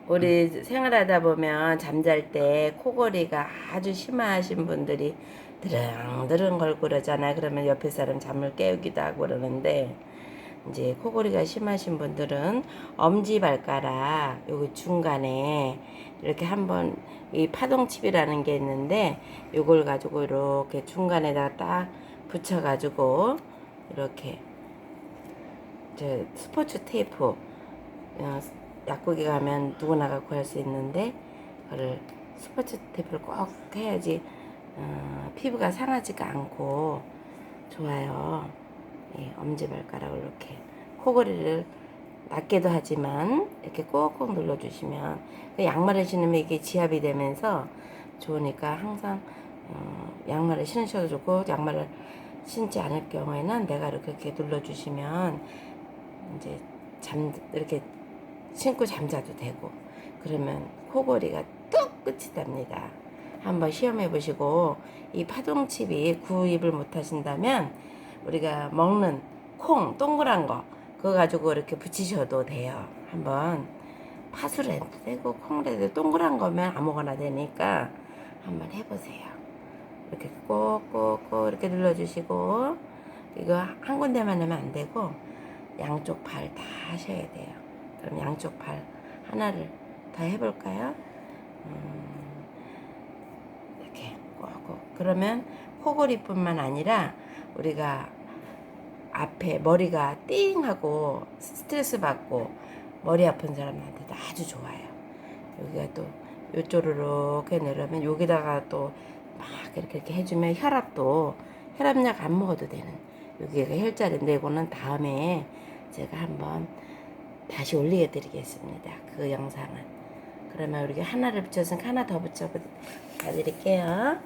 우리 생활하다 보면 잠잘 때 코골이가 아주 심하신 분들이 드릉드릉 걸고 그러잖아요. 그러면 옆에 사람 잠을 깨우기도 하고 그러는데, 이제 코골이가 심하신 분들은 엄지발가락 여기 중간에 이렇게 한번, 이 파동칩이라는 게 있는데 요걸 가지고 이렇게 중간에다가 딱 붙여 가지고 이렇게 저 스포츠 테이프, 약국에 가면 누구나가 구할 수 있는데 그거를 스포츠 테이프를 꼭 해야지 피부가 상하지가 않고 좋아요. 예, 엄지발가락을 이렇게 코골이를 낫게도 하지만 이렇게 꼭꼭 눌러주시면, 양말을 신으면 이게 지압이 되면서 좋으니까 항상 양말을 신으셔도 좋고, 양말을 신지 않을 경우에는 내가 이렇게 눌러주시면 이제 이렇게 신고 잠자도 되고, 그러면 코골이가 뚝 끝이 납니다. 한번 시험해 보시고, 이 파동칩이 구입을 못 하신다면 우리가 먹는 콩 동그란 거 그거 가지고 이렇게 붙이셔도 돼요. 한번 파수를 해도 되고 콩을 해도 동그란 거면 아무거나 되니까 한번 해보세요. 이렇게 꼭꼭꼭 이렇게 눌러주시고, 이거 한 군데만 하면 안 되고 양쪽 발 다 하셔야 돼요. 그럼 양쪽 발 하나를 다 해볼까요? 이렇게 꼭꼭. 그러면 코골이뿐만 아니라 우리가 앞에 머리가 띵 하고 스트레스 받고 머리 아픈 사람한테도 아주 좋아요. 여기가 또 요쪽으로 이렇게 내려면 여기다가 또 막 이렇게 해주면 혈압약 안 먹어도 되는, 여기가 혈자리인데 이거는 다음에 제가 한번 다시 올리게 드리겠습니다. 그 영상은. 그러면 우리가 하나를 붙였으니까 하나 더 붙여 드릴게요.